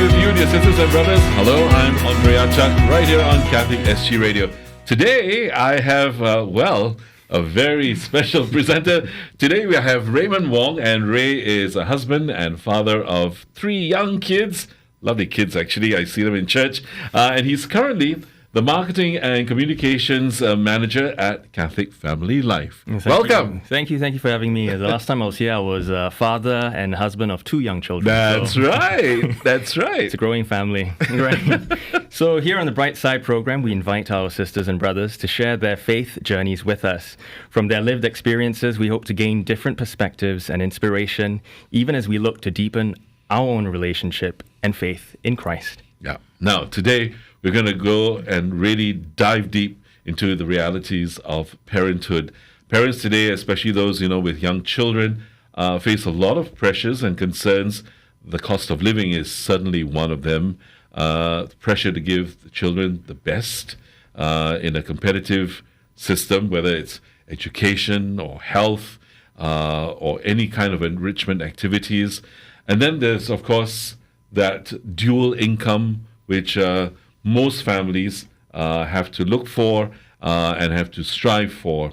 with you, dear sisters and brothers. Hello, I'm Andre Achak, right here on Catholic SG Radio. Today, I have, a very special presenter. Today, we have Raymond Wong, and Ray is a husband and father of 3 young kids. Lovely kids, actually. I see them in church. And he's currently the Marketing and Communications Manager at Catholic Family Life. Welcome. Thank you for having me. The last time I was here, I was a father and husband of 2 young children. That's right. That's right. It's a growing family. Right. So here on the Bright Side program, we invite our sisters and brothers to share their faith journeys with us. From their lived experiences, we hope to gain different perspectives and inspiration, even as we look to deepen our own relationship and faith in Christ. Yeah. Now, today, we're going to go and really dive deep into the realities of parenthood. Parents today, especially those, with young children, face a lot of pressures and concerns. The cost of living is certainly one of them. Pressure to give the children the best in a competitive system, whether it's education or health or any kind of enrichment activities. And then there's, of course, that dual income, which most families have to look for and have to strive for.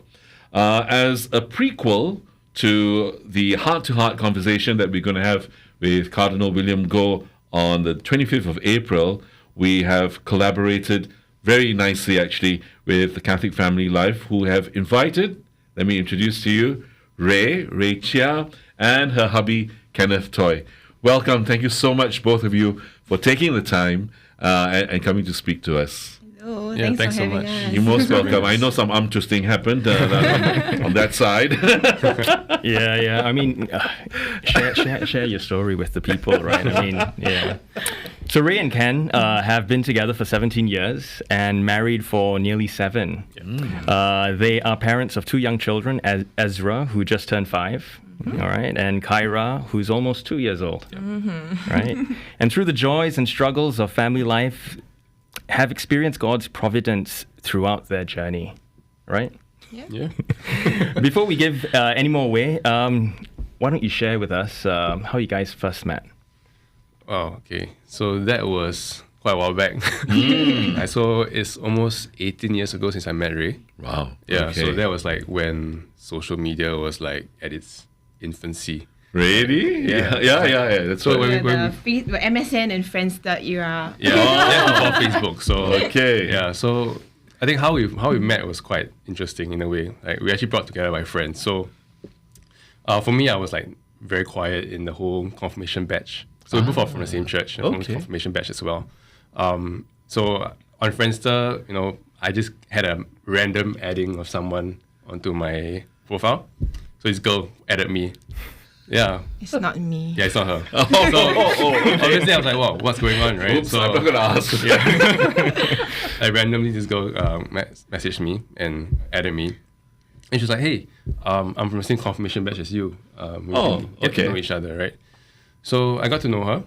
As a prequel to the heart-to-heart conversation that we're going to have with Cardinal William Goh on the 25th of April, we have collaborated very nicely, actually, with the Catholic Family Life, who have invited, let me introduce to you, Rae Chia, and her hubby, Kenneth Toy. Welcome. Thank you so much, both of you, for taking the time and coming to speak to us. Hello, Yeah, thanks for so having much. us. You're most welcome. I know some arm twisting happened on that side. Yeah. I mean, share your story with the people, right? I mean, yeah. So Rae and Ken have been together for 17 years and married for nearly 7. They are parents of 2 young children, Ezra, who just turned 5. All right, and Kyra, who's almost 2 years old, right? And through the joys and struggles of family life, have experienced God's providence throughout their journey, right? Yeah. Before we give any more away, why don't you share with us how you guys first met? Oh, okay. So that was quite a while back. So it's almost 18 years ago since I met Ray. Wow. Yeah, Okay. so that was like when social media was like at its infancy. Really? Yeah. Yeah. That's So right. when The MSN and Friendster era. before Facebook. So Okay. yeah, so I think how we met was quite interesting in a way. Like we actually brought together by friends. So for me, I was like very quiet in the whole confirmation batch. So we both are from the same church, from the Okay. confirmation batch as well. So on Friendster, I just had a random adding of someone onto my profile. So this girl added me. Yeah. It's not me. Yeah, it's not her. Okay. Obviously, I was like, wow, what's going on, right? Oops, I'm not going to ask. Like randomly, this girl messaged me and added me. And she was like, hey, I'm from the same confirmation batch as you. We get to know each other, right? So I got to know her.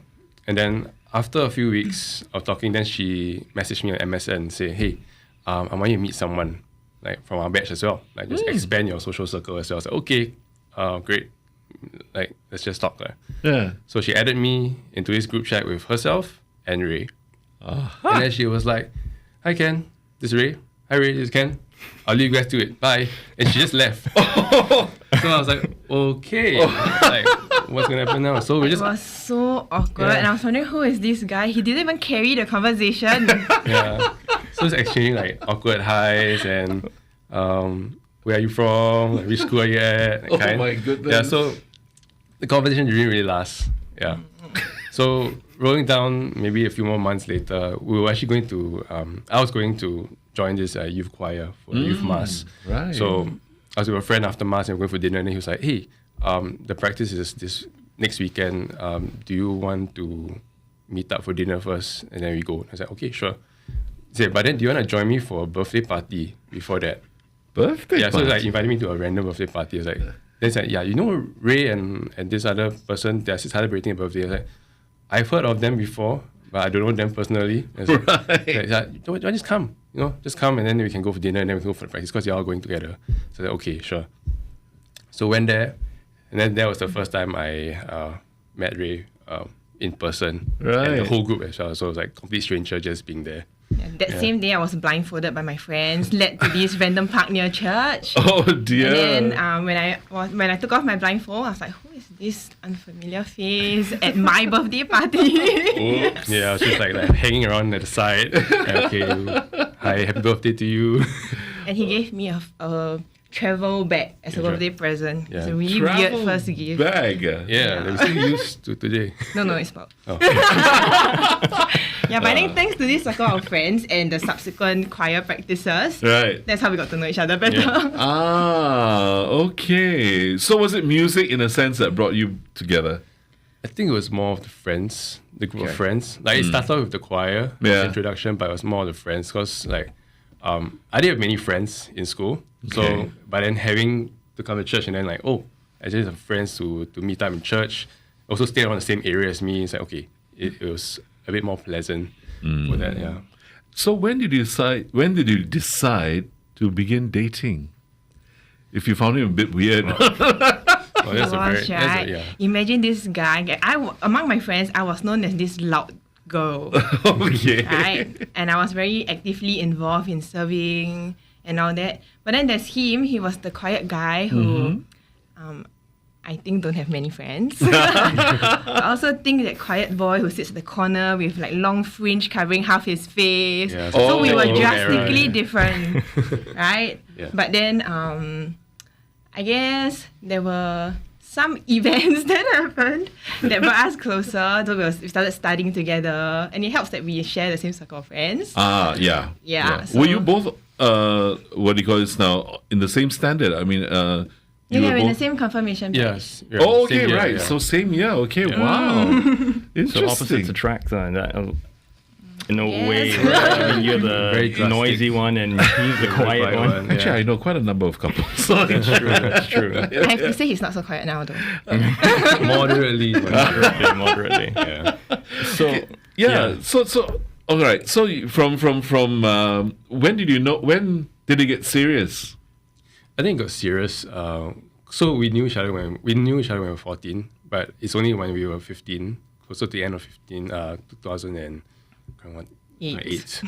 And then after a few weeks of talking, then she messaged me on MSN and said, hey, I want you to meet someone like from our batch as well. Like just expand your social circle as well. I was like, okay, great. Like, let's just talk. Yeah. So she added me into this group chat with herself and Ray. And then she was like, hi Ken, this is Ray. Hi Ray, this is Ken. I'll leave you guys to it. Bye. And she just left. So I was like, okay. Like, what's going to happen now? So we It just... was so awkward, Yeah. and I was wondering who is this guy. He didn't even carry the conversation. Yeah. So it's exchanging like awkward highs and where are you from? Like, which school are you at? That kind. My goodness. Yeah, so the conversation didn't really last. Yeah. So rolling down maybe a few more months later, we were actually going to, I was going to join this youth choir for the youth mass. Right. So I was with a friend after mass and we were going for dinner and he was like, hey, the practice is this next weekend. Do you want to meet up for dinner first and then we go? I was like, okay, sure. He said, but then do you want to join me for a birthday party before that? Birthday Yeah, so party. like invited me to a random birthday party. I was like, then it's like, yeah, Ray and this other person, they're celebrating a birthday. I was like, I've heard of them before, but I don't know them personally. I was like, Right. like, don't just come, just come and then we can go for dinner and then we can go for the practice because you're all going together. So I was like, okay, sure. So went there, and then that was the first time I met Ray in person. Right. And the whole group as well. So it was like complete stranger just being there. Yeah, that same day, I was blindfolded by my friends, led to this random park near church. Oh dear. And then when I took off my blindfold, I was like, who is this unfamiliar face at my birthday party? Oops. Yeah, I was just like hanging around at the side. Okay, hi, happy birthday to you. And he gave me a travel bag as a birthday present. Yeah. It's a really weird first gift. Bag. Yeah, that we still use to today. No, it's not. Oh. Yeah, but I think thanks to this circle of friends and the subsequent choir practices, Right. that's how we got to know each other better. Yeah. Okay. So was it music in a sense that brought you together? I think it was more of the friends, the group Okay. of friends. Like it started off with the choir Yeah. introduction, but it was more of the friends because like I didn't have many friends in school. Okay. So but then having to come to church and then like, oh, I just have friends to meet up in church, also stay around the same area as me. It's like okay, it was a bit more pleasant for that, yeah. So when did you decide to begin dating? If you found him a bit weird. Oh, that's a very, Was, right? yeah. Imagine this guy. Among my friends, I was known as this loud girl. Okay. Right? And I was very actively involved in serving and all that. But then there's him. He was the quiet guy who I think don't have many friends. I also think that quiet boy who sits at the corner with like long fringe covering half his face. Yeah, So we were Oh, drastically right. different, right? Yeah. But then I guess there were some events that happened that brought us closer. So we started studying together, and it helps that we share the same circle of friends. Yeah. Yeah, Were so- you both what do you call this now, in the same standard? I mean, you Yeah, were we're in the both. same confirmation batch. Yes. yeah, Oh, same okay, year, right. yeah. So same year. Okay, wow. Interesting. So opposites attract, in a Yes. way. Right? I mean, you're Very the drastic. noisy one, and he's the quiet one. Actually, I know quite a number of couples. That's true. That's true. I have to say he's not so quiet now though. Moderately. Moderately. Yeah. So yeah. So all right. So from when did you know? When did it get serious? I think it got serious. So we knew each other when we were 14, but it's only when we were 15, closer to the end of 15, 2008.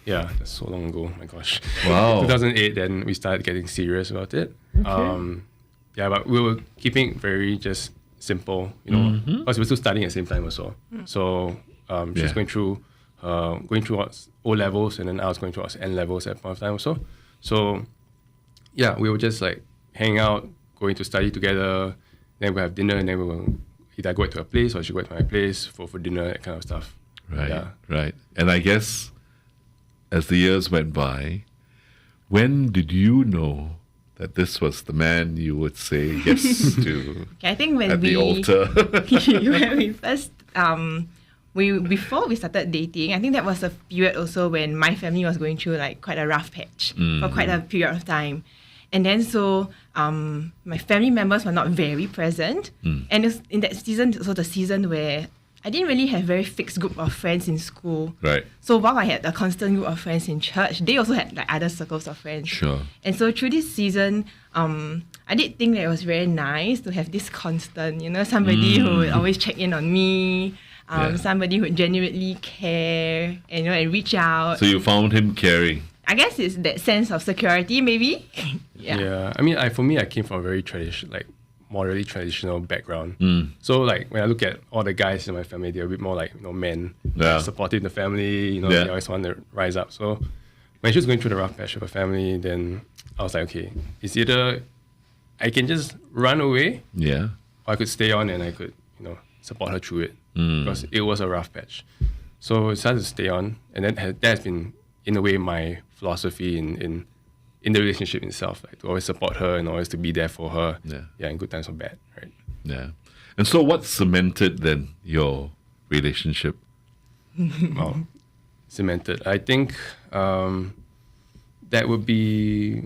Yeah, that's so long ago. My gosh. Wow. 2008. Then we started getting serious about it. Yeah, but we were keeping it very just simple, you know, because we were still studying at the same time also. So she was Yeah. going through O levels, and then I was going through N levels at that point of time also. So yeah, we were just like hanging out, going to study together. Then we have dinner, and then we will either go to her place or she go to my place for dinner, that kind of stuff. Right. Yeah. Right. And I guess as the years went by, when did you know that this was the man you would say yes to Okay, I think when at the altar? when we first before we started dating, I think that was a period also when my family was going through like quite a rough patch for quite a period of time. And then so my family members were not very present. And it was in that season, also the season where I didn't really have very fixed group of friends in school. Right. So while I had a constant group of friends in church, they also had like other circles of friends. Sure. And so through this season, I did think that it was very nice to have this constant, you know, somebody who would always check in on me, Yeah. somebody who would genuinely care, and, you know, and reach out. So you found him caring. I guess it's that sense of security, maybe. Yeah. I mean, for me, I came from a very morally traditional background. So like when I look at all the guys in my family, they're a bit more like, you know, men, Yeah. supportive the family, you know, Yeah. they always want to rise up. So when she was going through the rough patch of her family, then I was like, okay, it's either I can just run away, Yeah. or I could stay on and I could, you know, support her through it because it was a rough patch. So I decided to stay on, and that has been in a way my philosophy in the relationship itself, like to always support her and always to be there for her. Yeah. In good times or bad, right? Yeah. And so what cemented then your relationship? Well, cemented. I think that would be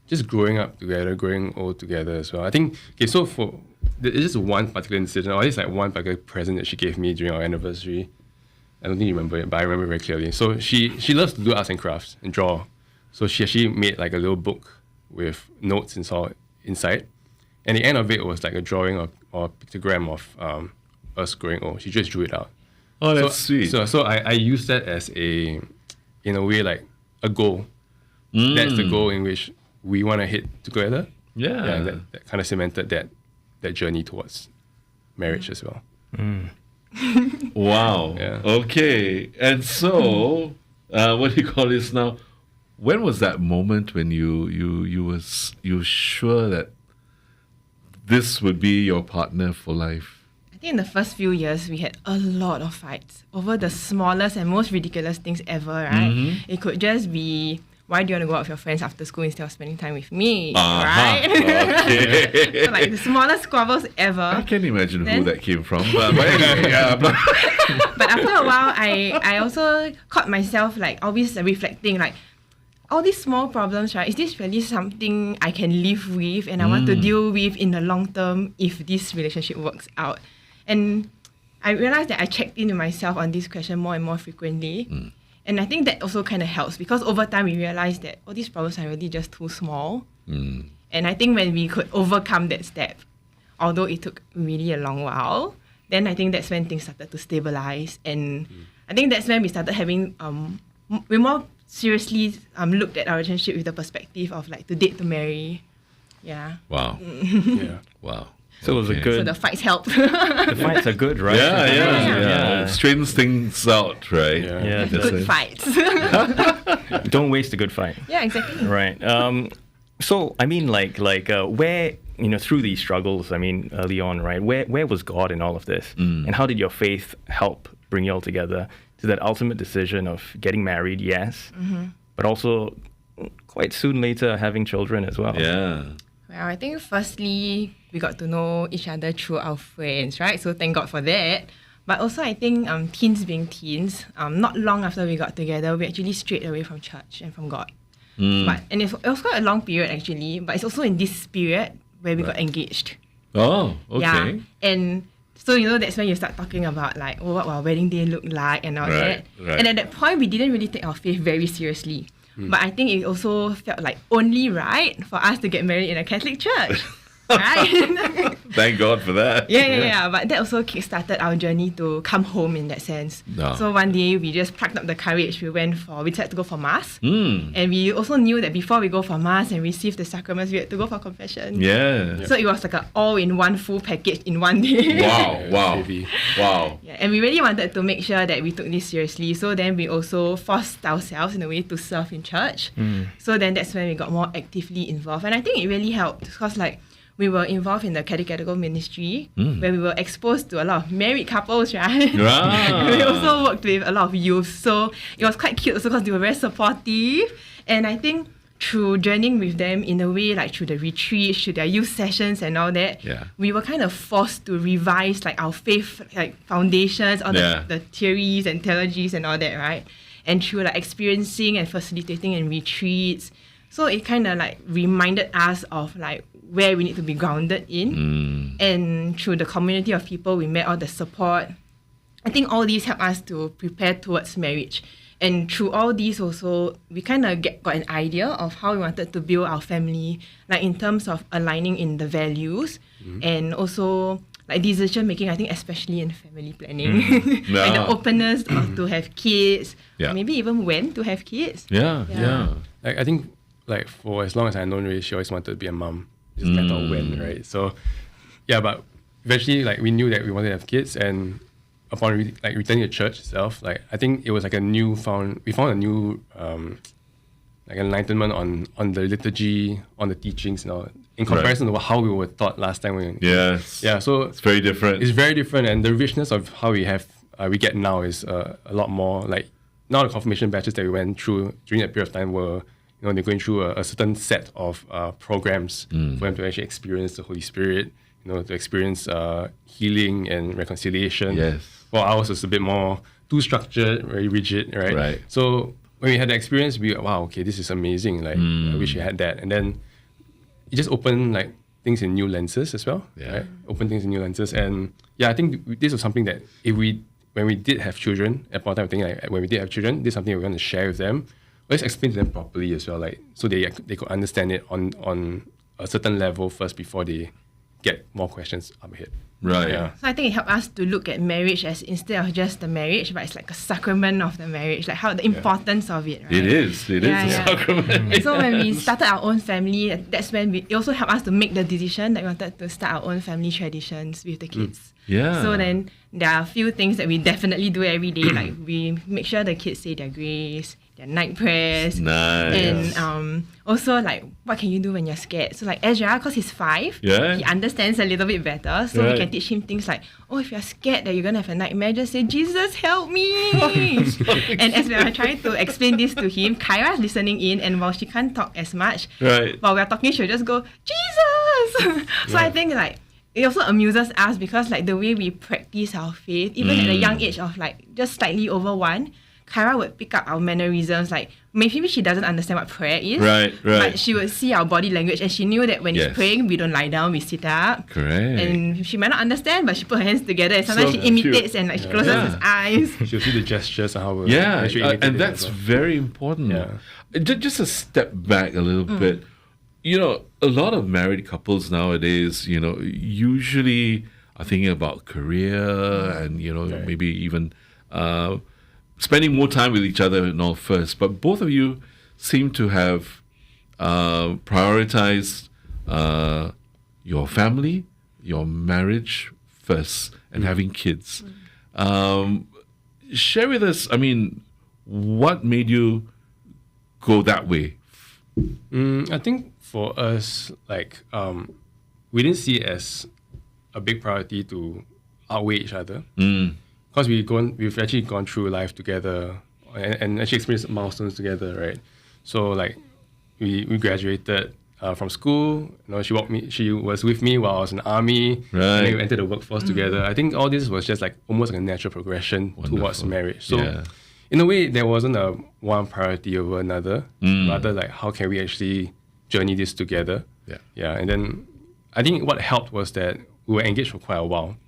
just growing up together, growing old together as well. I think, okay, so there's just one particular incident, or at least like one particular present that she gave me during our anniversary. I don't think you remember it, but I remember very clearly. So she loves to do arts and crafts and draw. So she actually made like a little book with notes inside. And the end of it was like a drawing or a pictogram of us growing old. She just drew it out. Oh, that's sweet. So I use that as in a way, like a goal. That's the goal in which we want to hit together. Yeah. That kind of cemented that journey towards marriage as well. Wow. Yeah. Okay. And so, what do you call this now? When was that moment when you were sure that this would be your partner for life? I think in the first few years, we had a lot of fights over the smallest and most ridiculous things ever, right? It could just be, why do you want to go out with your friends after school instead of spending time with me, right? Okay. So like the smallest squabbles ever. I can't imagine who that came from. But anyway, yeah. But after a while, I also caught myself like always reflecting like, all these small problems, right? Is this really something I can live with and I want to deal with in the long term if this relationship works out? And I realized that I checked in with myself on this question more and more frequently. And I think that also kind of helps because over time we realized that all these problems are really just too small. And I think when we could overcome that step, although it took really a long while, then I think that's when things started to stabilize. And I think that's when we started having, we more seriously looked at our relationship with the perspective of like to date to marry. Yeah. Wow. Yeah. Wow. So it was a Okay. So good. the fights helped. The fights are good, right? Yeah. Straightens things out, right? Yeah. Yeah, That's Good it. fights. Don't waste a good fight. Yeah, exactly. Right. So I mean, where through these struggles, I mean, early on, right? Where was God in all of this, and how did your faith help bring you all together to that ultimate decision of getting married? Yes, but also quite soon later having children as well. Yeah. Well, I think firstly, we got to know each other through our friends, right? So thank God for that. But also, I think teens being teens, not long after we got together, we actually strayed away from church and from God. And it was quite a long period actually, but it's also in this period where we got engaged. Oh, okay. Yeah. And so, that's when you start talking about like, what our wedding day looked like and all Right, that. right. And at that point, we didn't really take our faith very seriously. But I think it also felt like only right for us to get married in a Catholic church. Right? Thank God for that. Yeah. But that also kickstarted our journey to come home in that sense. No. So one day we just plucked up the courage. We decided to go for Mass. Mm. And we also knew that before we go for Mass and receive the sacraments, we had to go for confession. Yeah. So it was like an all-in-one full package in one day. Wow. Heavy. Wow. Yeah, and we really wanted to make sure that we took this seriously. So then we also forced ourselves in a way to serve in church. So then that's when we got more actively involved. And I think it really helped because we were involved in the catechetical ministry where we were exposed to a lot of married couples, right? Ah. We also worked with a lot of youth. So it was quite cute also because they were very supportive. And I think through journeying with them in a way, like through the retreats, through their youth sessions and all that, we were kind of forced to revise like our faith foundations, all the theories and theologies and all that, right? And through experiencing and facilitating in retreats. So it kind of reminded us of where we need to be grounded in. And through the community of people we met, all the support, I think all these helped us to prepare towards marriage. And through all these also, we kind of got an idea of how we wanted to build our family, in terms of aligning in the values and also decision making, I think especially in family planning. And the openness to have kids, or maybe even when to have kids. Yeah. I think for as long as I've known Rae, she always wanted to be a mom. Just matter of when, right? So, but eventually, we knew that we wanted to have kids, and upon returning to church itself, I think it was we found a new enlightenment on the liturgy, on the teachings, in comparison to how we were taught last time. Yes. Yeah, so it's very different. It's very different, and the richness of how we get now is a lot more. Now the confirmation batches that we went through during that period of time were, they're going through a certain set of programs for them to actually experience the Holy Spirit, to experience healing and reconciliation. Yes. Well, ours was a bit more too structured, very rigid, right? Right. So when we had the experience, we were, wow, okay, this is amazing. I wish we had that. And then it just opened things in new lenses as well. Yeah. Right? Open things in new lenses. And I think this was something that when we did have children, at one time, I think when we did have children, this is something we want to share with them. Let's explain to them properly as well, so they could understand it on a certain level first before they get more questions up ahead. Right. Yeah. So I think it helped us to look at marriage as instead of just the marriage, but it's like a sacrament of the marriage, like how the importance of it, right? It is a sacrament. So when we started our own family, that's when it also helped us to make the decision that we wanted to start our own family traditions with the kids. Yeah. So then there are a few things that we definitely do every day, like we make sure the kids say their grace, their night prayers. Nice. And also like what can you do when you're scared? So like Ezra, because he's 5, Yeah. he understands a little bit better. So we can teach him things like, oh, if you're scared that you're gonna have a nightmare, just say, Jesus help me. And as we are trying to explain this to him, Kyra's listening in, and while she can't talk as much, while we're talking, she'll just go, Jesus. So I think like it also amuses us because like the way we practice our faith, even at a young age of like just slightly over 1, Kyra would pick up our mannerisms. Like maybe she doesn't understand what prayer is, Right. but she would see our body language and she knew that when he's praying, we don't lie down, we sit up. Correct. And she might not understand, but she put her hands together and sometimes So she imitates cute. and like she closes his eyes. She'll see the gestures and how we'll Yeah, actually imitate and it that's as well. very important. Yeah. Just a step back a little bit. You know, a lot of married couples nowadays, you know, usually are thinking about career and, you know, maybe even spending more time with each other and all first. But both of you seem to have prioritized your family, your marriage first, and having kids. Share with us, I mean, what made you go that way? I think for us, like, we didn't see it as a big priority to outweigh each other. Because we've actually gone through life together and actually experienced milestones together, right? So like we graduated from school. You know, she was with me while I was in the army. Right. And then we entered the workforce together. I think all this was just like almost like a natural progression towards marriage. So in a way, there wasn't a one priority over another. Rather like how can we actually journey this together? Yeah. And then I think what helped was that we were engaged for quite a while.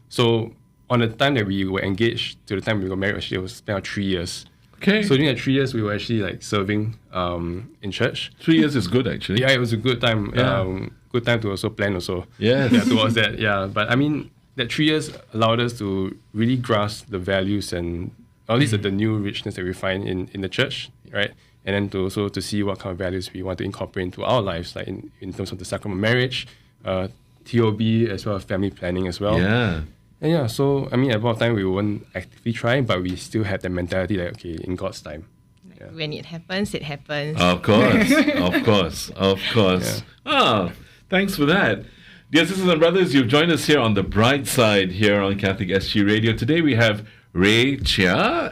So on the time that we were engaged to the time we got married, actually it was spent 3 years. Okay. So during that 3 years, we were actually like serving in church. 3 years is good, actually. Yeah, it was a good time. Yeah. Good time to also plan also. Yes. Yeah, towards that. Yeah, but I mean that 3 years allowed us to really grasp the values and at least the new richness that we find in the church, right? And then to also to see what kind of values we want to incorporate into our lives, like in terms of the sacrament of marriage, TOB as well as family planning as well. Yeah. And yeah, so I mean, at that time we weren't actively trying, but we still had the mentality that okay, in God's time. Like, when it happens, it happens. Of course. Oh, thanks for that. Dear sisters and brothers, you've joined us here on the bright side here on Catholic SG Radio. Today we have Rae Chia.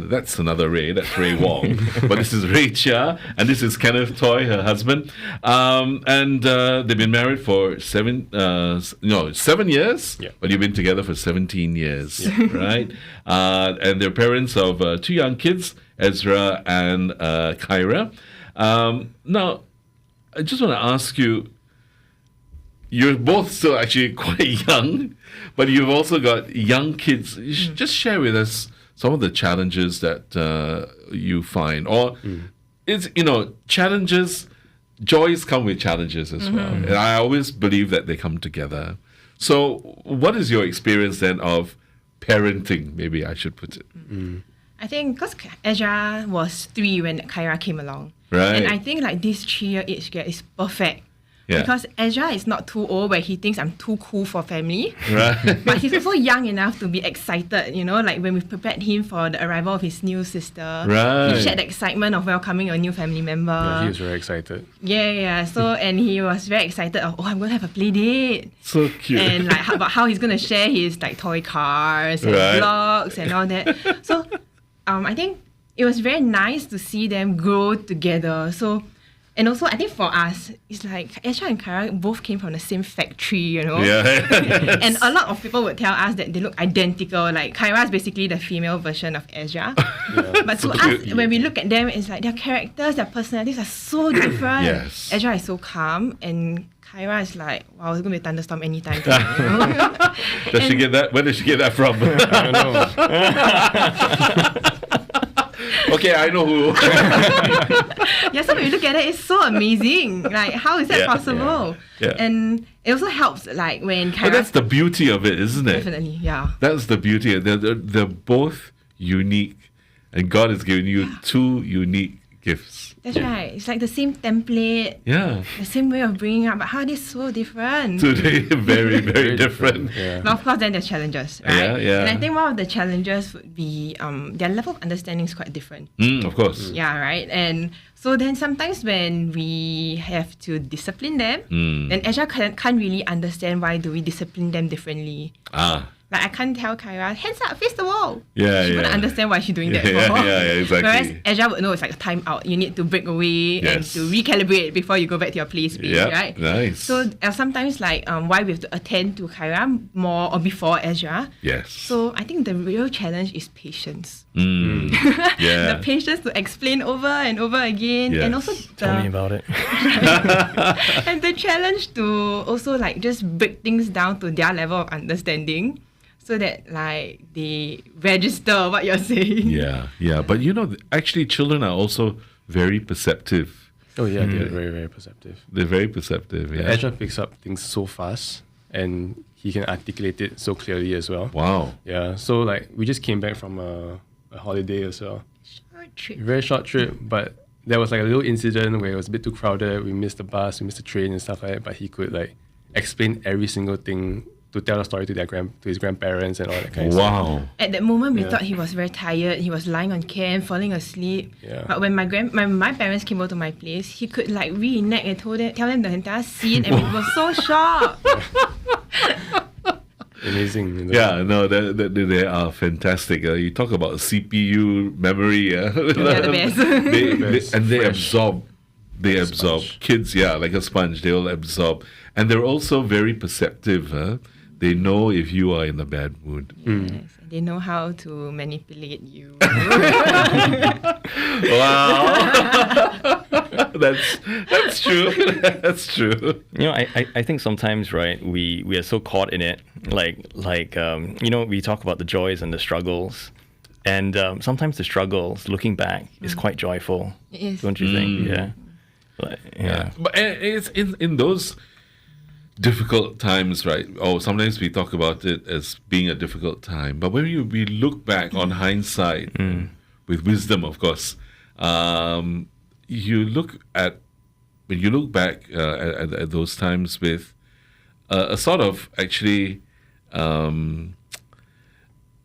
That's another Rae. That's Rae Wong. But this is Rae Chia, and this is Kenneth Toy, her husband. And they've been married for 7 years. Yeah. But you've been together for 17 years, right? And they're parents of 2 young kids, Ezra and Kyra. Now, I just want to ask you. You're both still actually quite young, but you've also got young kids. Just share with us some of the challenges that you find. Or it's, challenges, joys come with challenges as well. And I always believe that they come together. So what is your experience then of parenting, maybe I should put it? I think because Ezra was 3 when Kyra came along. Right. And I think like this 3-year age gap is perfect. Yeah. Because Ezra is not too old where he thinks I'm too cool for family. Right. But he's also young enough to be excited, like when we prepared him for the arrival of his new sister. Right. He shared the excitement of welcoming a new family member. Yeah, he was very excited. Yeah. So, and he was very excited of, I'm going to have a play date. So cute. And like about how he's going to share his like toy cars and Right. vlogs and all that. So, I think it was very nice to see them grow together. So, and also, I think for us, it's like Ezra and Kyra both came from the same factory, Yeah. And a lot of people would tell us that they look identical. Like Kyra is basically the female version of Ezra. But to us, when we look at them, it's like their characters, their personalities are so different. Yes. Ezra is so calm, and Kyra is like, wow, it's going to be a thunderstorm anytime. Tonight, Does she get that? Where did she get that from? I don't know. Okay, I know who. Yeah, so when you look at it, it's so amazing. Like, how is that Yeah, possible? yeah. And it also helps, like, when But that's the beauty of it, isn't it? Definitely, yeah. That's the beauty. They're both unique, and God has given you two unique gifts. That's right. It's like the same template, Yeah. the same way of bringing up, but how are they so different? Today, very, very different. Yeah. But of course, then there's challenges, right? Yeah, yeah. And I think one of the challenges would be their level of understanding is quite different. Of course. Yeah, right. And so then sometimes when we have to discipline them, then Ezra can't really understand why do we discipline them differently. Like, I can't tell Kyra, hands up, face the wall. Yeah, She yeah. wouldn't understand why she's doing that Yeah, for. yeah, exactly. Whereas Ezra would know it's like a time out. You need to break away and Yes. to recalibrate before you go back to your play space, Yeah, right? nice. So sometimes like why we have to attend to Kyra more or before Ezra. Yes. So I think the real challenge is patience. Yeah. The patience to explain over and over again, and Yes. also Tell me the about it. and the challenge to also like just break things down to their level of understanding, so that like they register what you're saying. Yeah. But actually, children are also very perceptive. Oh yeah, they're very, very perceptive. They're very perceptive. Yeah. Ezra picks up things so fast, and he can articulate it so clearly as well. Wow. Yeah, so like we just came back from a holiday as well. Short trip. Very short trip, but there was like a little incident where it was a bit too crowded. We missed the bus, we missed the train and stuff like that. But he could like explain every single thing to tell a story to his grandparents and all that kind of stuff. Wow. At that moment, we Yeah. thought he was very tired. He was lying on camp, falling asleep. Yeah. But when my parents came over to my place, he could like reenact and tell them the entire scene, and we were so shocked. Amazing. You know? Yeah, no, they are fantastic. You talk about CPU memory. Yeah, the best. And they Fresh. absorb. They Like a absorb. sponge. Kids, yeah, like a sponge. They will absorb. And they're also very perceptive. They know if you are in a bad mood. Yes, they know how to manipulate you. Wow. that's true. That's true. I think sometimes, right, we are so caught in it, like we talk about the joys and the struggles, and sometimes the struggles, looking back, is quite joyful. It is. Don't you think? Yeah. Yeah. But it's in those difficult times, right? Oh, sometimes we talk about it as being a difficult time, but when we look back on hindsight with wisdom, of course, when you look back at those times with a sort of actually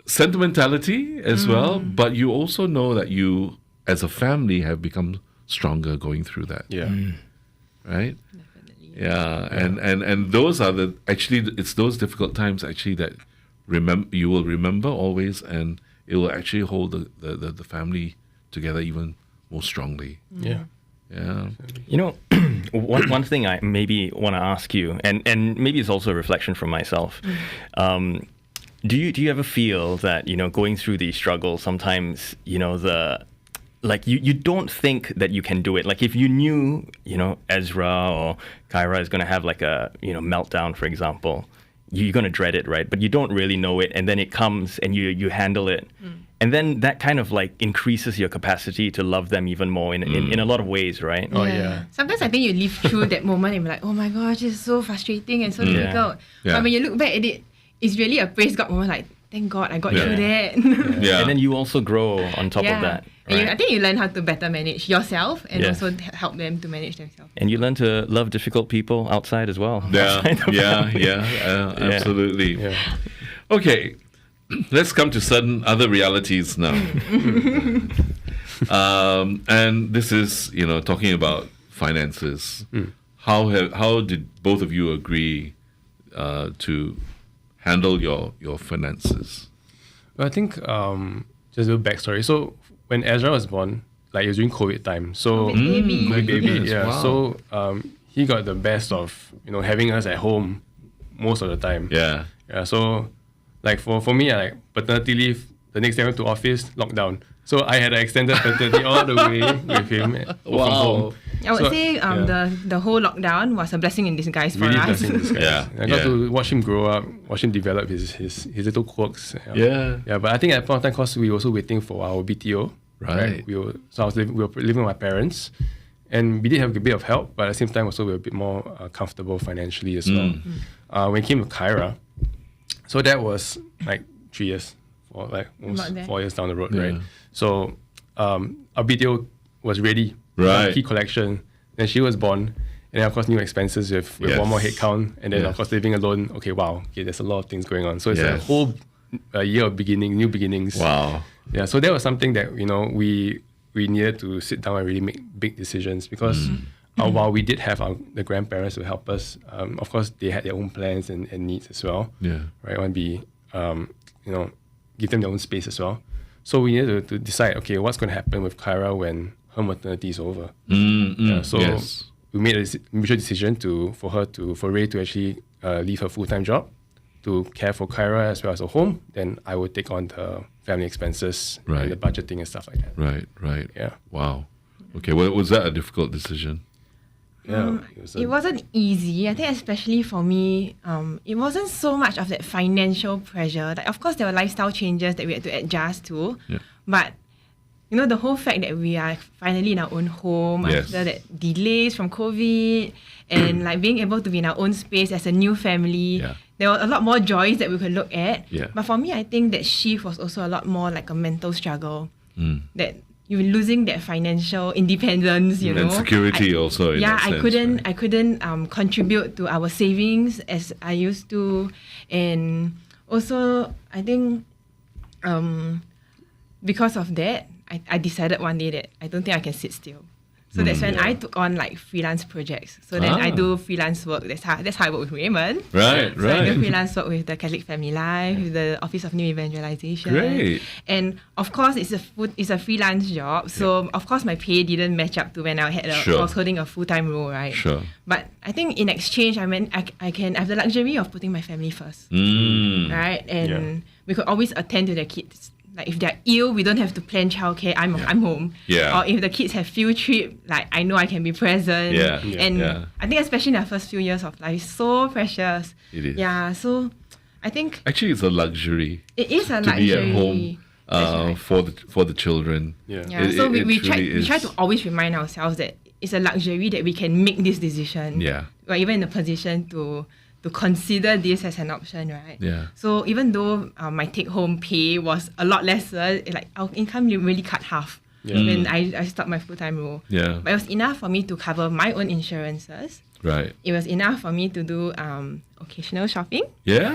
sentimentality as well, but you also know that you as a family have become stronger going through that, Yeah. right? Definitely. Yeah, and those are it's those difficult times actually that you will remember always, and it will actually hold the family together even more strongly. Yeah. Yeah. One thing I maybe want to ask you, and maybe it's also a reflection from myself. Do you ever feel that going through these struggles sometimes you don't think that you can do it? Like if you knew Ezra or Kyra is going to have like a meltdown, for example, you're going to dread it, right? But you don't really know it, and then it comes and you handle it. And then that kind of like increases your capacity to love them even more in a lot of ways, right? Oh, yeah. Sometimes I think you live through that moment and be like, oh my gosh, it's so frustrating and so difficult. Yeah. But when you look back at it, it's really a praise God moment, like, thank God I got Yeah. through that. Yeah. And then you also grow on top of that. And Right? I think you learn how to better manage yourself and Yeah. also help them to manage themselves. And you learn to love difficult people outside as well. Yeah, Outside the family. yeah, absolutely. Yeah. Okay, let's come to certain other realities now. And this is, talking about finances. How did both of you agree to handle your finances? Well, I think just a little backstory. So when Ezra was born, like it was during COVID time. So COVID baby. My COVID baby, goodness, yeah. wow. So he got the best of having us at home most of the time. Yeah. Yeah. So like for me, like paternity leave, the next day I went to office, lockdown. So I had an extended paternity all the way with him from home. I would So, say yeah. the whole lockdown was a blessing in disguise for Really us. blessing in disguise. Yeah, I got yeah. to watch him grow up, watch him develop his little quirks. Yeah. Yeah, but I think at that point of time, because we were also waiting for our BTO. Right. We were living with my parents, and we did have a bit of help, but at the same time also we were a bit more comfortable financially as well. When it came to Kyra, so that was like 3 years, or like almost 4 years down the road, right? So our BTO was ready, Right. key collection, then she was born. And then, of course, new expenses with one more head count. And then, of course, living alone. Okay, wow. Okay, there's a lot of things going on. So it's a whole year of new beginnings. Wow. Yeah, so that was something that, we needed to sit down and really make big decisions. Because while we did have the grandparents to help us, of course, they had their own plans and needs as well. Yeah. Right? Want to be, give them their own space as well. So we needed to decide, okay, what's going to happen with Kyra when her maternity is over. So we made a mutual decision for Rae to actually leave her full-time job to care for Kyra as well as a home. Then I would take on the family expenses and the budgeting and stuff like that. Right. Yeah. Wow. Okay. Well, was that a difficult decision? Yeah. It wasn't easy. I think especially for me, it wasn't so much of that financial pressure. Like, of course, there were lifestyle changes that we had to adjust to. Yeah. But the whole fact that we are finally in our own home after that delays from COVID and like being able to be in our own space as a new family, there were a lot more joys that we could look at. Yeah. But for me, I think that shift was also a lot more like a mental struggle. That you're losing that financial independence, And security also. In that sense, I couldn't contribute to our savings as I used to, and also I think because of that, I decided one day that I don't think I can sit still. So that's when I took on like freelance projects. So then I do freelance work. That's how I work with Raymond. Right. So I do freelance work with the Catholic Family Life, with the Office of New Evangelization. Great. And of course, it's a freelance job. So of course, my pay didn't match up to when I was holding a full-time role, right? Sure. But I think in exchange, I have the luxury of putting my family first, right? And we could always attend to the kids. Like if they're ill, we don't have to plan childcare. I'm home. Yeah. Or if the kids have field trip, like I know I can be present. And I think especially in the first few years of life, it's so precious. It is. Yeah. So I think Actually, it's a luxury it is a to luxury. be at home for the children. Yeah. So we try to always remind ourselves that it's a luxury that we can make this decision. Yeah. We're even in a position to consider this as an option, right? Yeah. So even though my take-home pay was a lot lesser, like our income really cut half when I stopped my full-time role. Yeah. But it was enough for me to cover my own insurances. Right. It was enough for me to do occasional shopping. Yeah.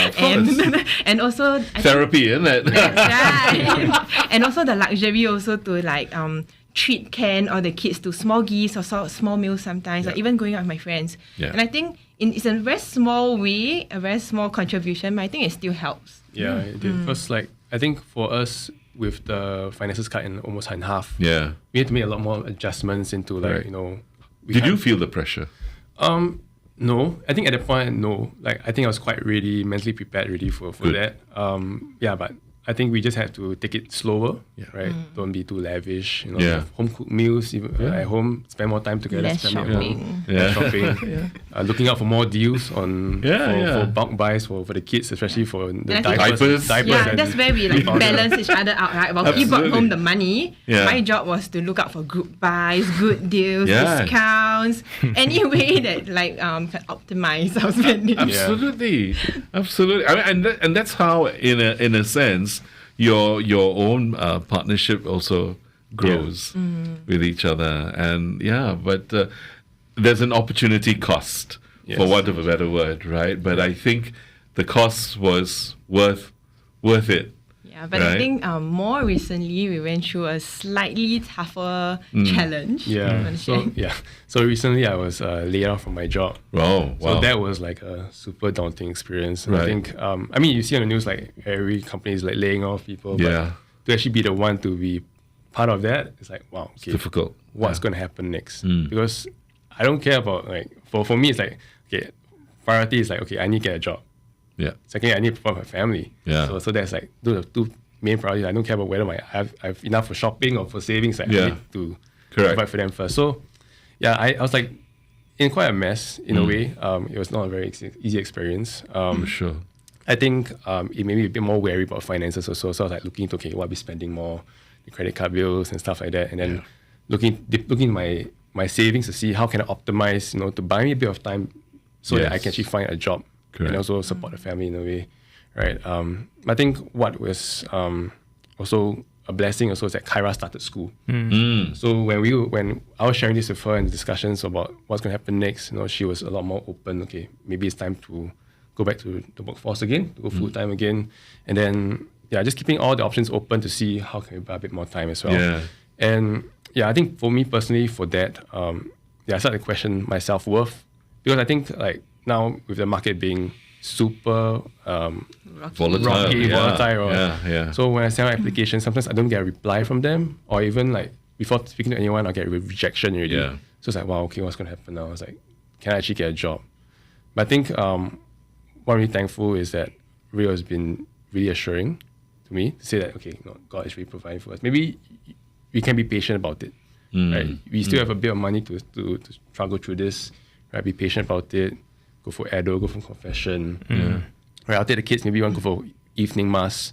Of course. And also Therapy, isn't it? right. And also the luxury also to like treat Ken or the kids to small gifts or small meals sometimes, or even going out with my friends. Yeah. And I think it's a very small way, a very small contribution, but I think it still helps. Yeah, it did. Because like I think for us with the finances cut in almost in half, we had to make a lot more adjustments into like Did you feel the pressure? No, I think at that point, no. Like I think I was quite ready, mentally prepared, ready for that. But I think we just had to take it slower, right? Don't be too lavish, home cooked meals even at home. Spend more time together. Less shopping. Less shopping. Looking out for more deals for bulk buys for the kids, especially for the diapers. Yeah, that's where we like balance each other out, right? While he brought home the money, my job was to look out for group buys, good deals, discounts, any way that like can optimize our spending. Absolutely. I mean, and that's how, in a sense, your own partnership also grows with each other, and but there's an opportunity cost, for want of a better word, right? But I think the cost was worth it. Yeah, but I think more recently we went through a slightly tougher challenge. So recently I was laid off from my job. Wow. So that was like a super daunting experience. And I think, you see on the news like every company is like laying off people. But to actually be the one to be part of that, it's like, wow, okay, it's difficult. What's going to happen next? Because I don't care about like, for me it's like, okay, priority is like, okay, I need to get a job. Yeah. Secondly, I need to provide my family. Yeah. So that's like the two main priorities. I don't care about whether I have enough for shopping or for savings. Like I need to provide for them first. So I was like in quite a mess in a way. It was not a very easy experience. Sure. I think it made me a bit more wary about finances also. So I was like looking into, what I'll be spending more. credit card bills and stuff like that, and then looking my savings to see how can I optimize, to buy me a bit of time so that I can actually find a job and also support the family in a way, right? I think what was also a blessing also is that Kyra started school. So when I was sharing this with her in discussions about what's going to happen next, she was a lot more open. Okay, maybe it's time to go back to the workforce again, to go full time again, and then just keeping all the options open to see how can we buy a bit more time as well. Yeah. And I think for me personally, for that, I started to question my self-worth, because I think like now with the market being super volatile. So when I send out applications, sometimes I don't get a reply from them, or even like before speaking to anyone, I'll get a rejection already. So it's like, wow, okay, what's going to happen now? I was like, can I actually get a job? But I think what I'm really thankful is that Rio has been really assuring to me to say that, okay, God is really providing for us. Maybe we can be patient about it. Right? We still have a bit of money to struggle through this. Right? Be patient about it. Go for Edo, go for confession. Right? I'll take the kids, maybe want to go for evening mass,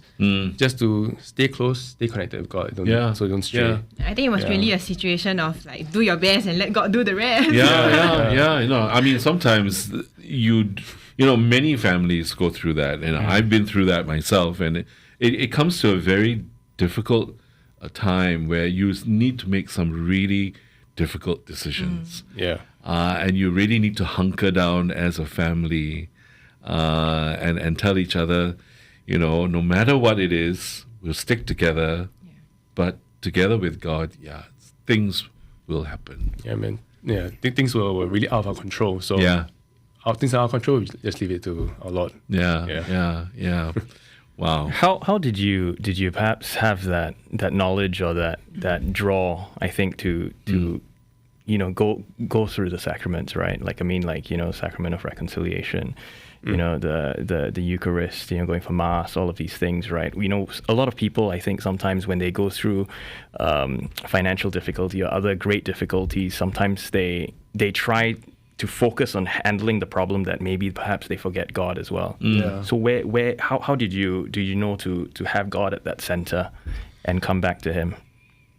just to stay close, stay connected with God, so don't stray. I think it was really a situation of like, do your best and let God do the rest. I mean, sometimes many families go through that, and I've been through that myself, and it comes to a very difficult time where you need to make some really difficult decisions. And you really need to hunker down as a family and tell each other, no matter what it is, we'll stick together, but together with God, things will happen. Things were really out of our control. So how things are out of control, we just leave it to our Lord. Wow. How did you perhaps have that knowledge or that draw, I think, to go through the sacraments, right? Sacrament of reconciliation, the Eucharist, going for Mass, all of these things, right? A lot of people, I think, sometimes when they go through financial difficulty or other great difficulties, sometimes they try to focus on handling the problem that maybe perhaps they forget God as well. So how did you know to have God at that center and come back to Him?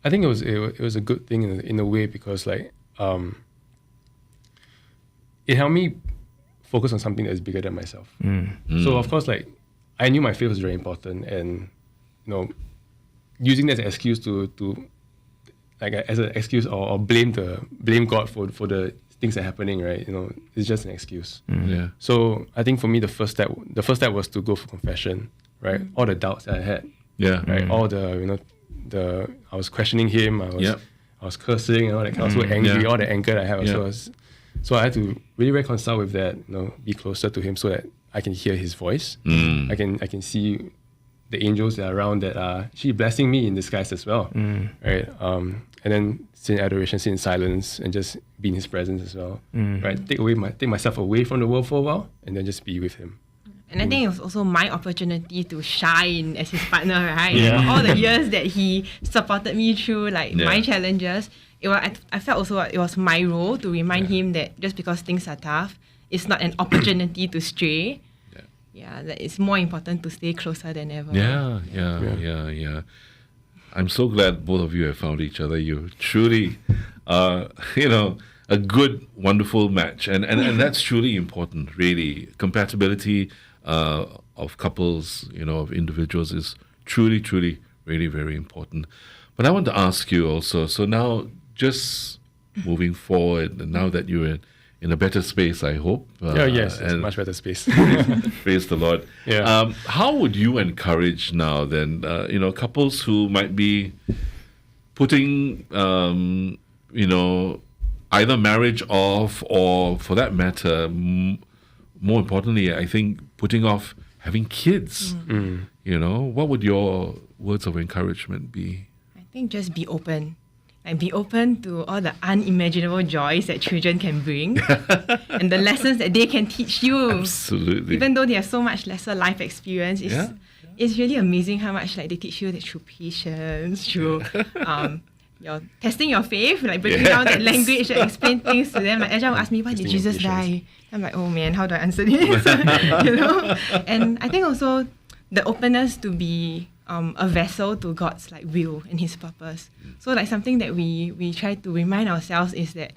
I think it was a good thing in a way, because it helped me focus on something that is bigger than myself. So of course, I knew my faith was very important, and using that as an excuse to as an excuse or blame God for the things are happening, right? It's just an excuse. So I think for me, the first step was to go for confession, right? All the doubts that I had, right? All the I was questioning Him. I was cursing and all that. I was so angry. All the anger that I had also. So I had to really reconcile with that. Be closer to Him so that I can hear His voice. I can see the angels that are around that are actually blessing me in disguise as well, right? And then sit in adoration, sit in silence, and just be in His presence as well, right? Take myself away from the world for a while, and then just be with Him. And I think it was also my opportunity to shine as His partner, right? For all the years that He supported me through my challenges, I felt also it was my role to remind Him that just because things are tough, it's not an opportunity to stray. That it's more important to stay closer than ever. I'm so glad both of you have found each other. You truly, a good, wonderful match, and that's truly important. Really, compatibility of couples, of individuals is truly, truly, really very important. But I want to ask you also. So now, just moving forward, and now that you're in a better space, I hope. It's a much better space. Praise the Lord. How would you encourage now then, couples who might be putting, either marriage off, or for that matter, more importantly, I think putting off having kids. What would your words of encouragement be? I think just be open. Be open to all the unimaginable joys that children can bring and the lessons that they can teach you. Absolutely. Even though they have so much lesser life experience, it's really amazing how much they teach you that through patience, through your testing your faith, breaking down that language, explain things to them. Ajahn will ask me, why did Jesus die? I'm like, oh man, how do I answer this? And I think also the openness to be a vessel to God's like will and His purpose. So like something that we try to remind ourselves is that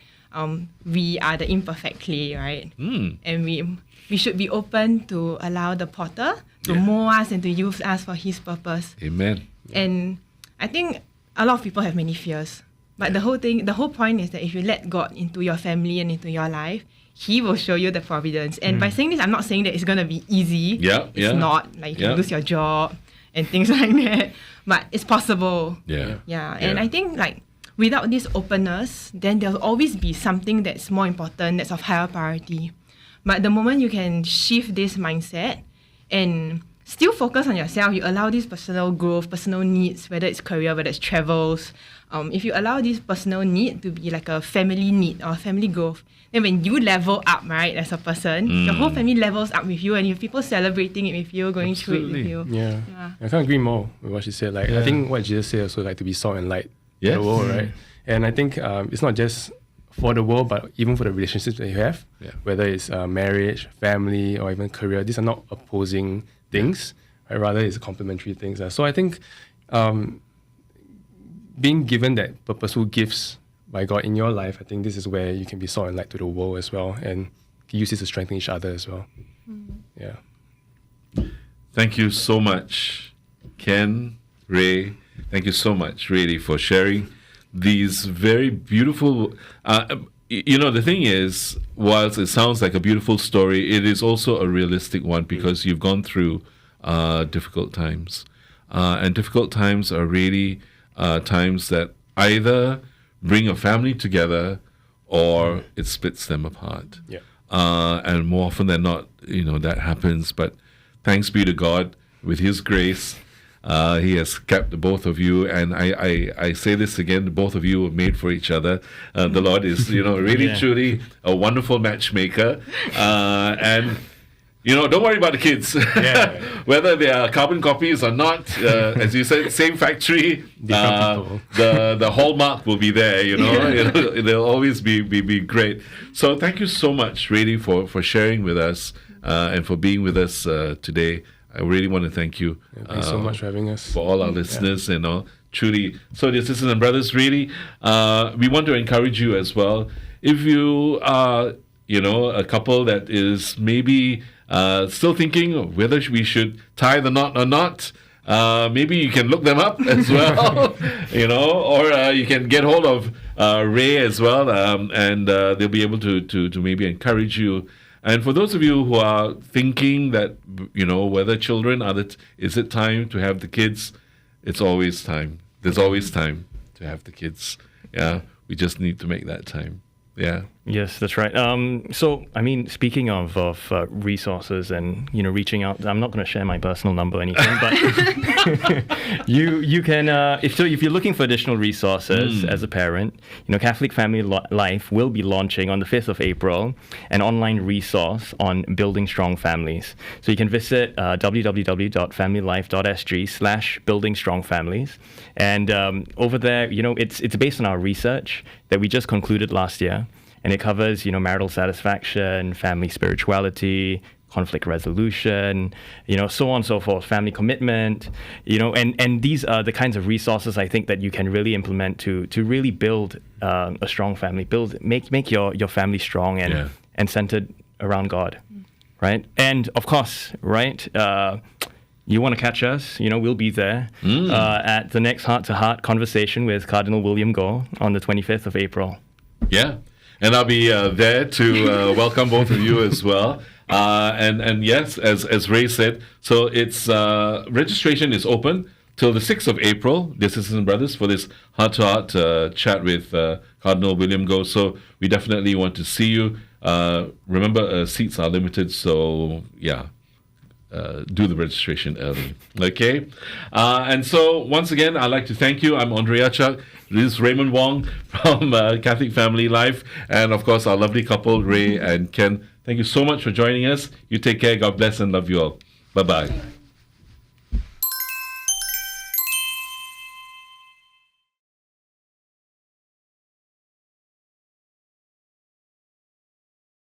we are the imperfect clay, right? And we should be open to allow the potter to mold us and to use us for His purpose. Amen. And I think a lot of people have many fears. But the whole point is that if you let God into your family and into your life, He will show you the providence. And by saying this, I'm not saying that it's going to be easy. It's not. Like, you lose your job and things like that. But it's possible. And I think, like, without this openness, then there'll always be something that's more important, that's of higher priority. But the moment you can shift this mindset and still focus on yourself, you allow this personal growth, personal needs, whether it's career, whether it's travels. If you allow this personal need to be like a family need or family growth, then when you level up, right, as a person, your whole family levels up with you, and you have people celebrating it with you, going through it with you. I can't agree more with what she said. Like, I think what Jesus said also, like, to be salt and light for the world, right? And I think it's not just for the world, but even for the relationships that you have, whether it's marriage, family, or even career. These are not opposing things, right? Rather, it's complementary things. So I think being given that purposeful gifts by God in your life, I think this is where you can be salt and light to the world as well, and use it to strengthen each other as well. Thank you so much, Ken, Rae. Thank you so much, really, for sharing these very beautiful. The thing is, whilst it sounds like a beautiful story, it is also a realistic one, because you've gone through difficult times, and difficult times are really times that either bring a family together or it splits them apart. And more often than not, that happens. But thanks be to God, with His grace, He has kept the both of you. And I say this again, the both of you were made for each other. The Lord is, really truly a wonderful matchmaker. And don't worry about the kids. Whether they are carbon copies or not, as you said, same factory, the hallmark will be there, They'll always be great. So thank you so much, really, for sharing with us and for being with us today. I really want to thank you. Thanks so much for having us. For all our listeners and all. Truly. So, dear sisters and brothers, really, we want to encourage you as well. If you are, a couple that is maybe still thinking whether we should tie the knot or not, maybe you can look them up as well, or you can get hold of Rae as well, and they'll be able to maybe encourage you. And for those of you who are thinking that, whether children, is it time to have the kids? It's always time. There's always time to have the kids. We just need to make that time. Yes, that's right. So, I mean, speaking of resources and, reaching out, I'm not going to share my personal number or anything, but you can, if you're looking for additional resources as a parent, Catholic Family Life will be launching on the 5th of April an online resource on building strong families. So you can visit www.familylife.sg/building strong families. And over there, it's based on our research that we just concluded last year. And it covers, marital satisfaction, family spirituality, conflict resolution, so on and so forth, family commitment, and these are the kinds of resources I think that you can really implement to really build a strong family, make your family strong and centered around God, right? And of course, right, you want to catch us, we'll be there at the next heart-to-heart conversation with Cardinal William Goh on the 25th of April. And I'll be there to welcome both of you as well. And yes, as Rae said, so it's registration is open till the 6th of April, dear sisters and brothers, for this heart-to-heart chat with Cardinal William Goh. So we definitely want to see you. Remember, seats are limited, so do the registration early. Okay? And so, once again, I'd like to thank you. I'm Andrea Chuck. This is Raymond Wong from Catholic Family Life. And, of course, our lovely couple, Rae and Ken. Thank you so much for joining us. You take care. God bless and love you all. Bye-bye.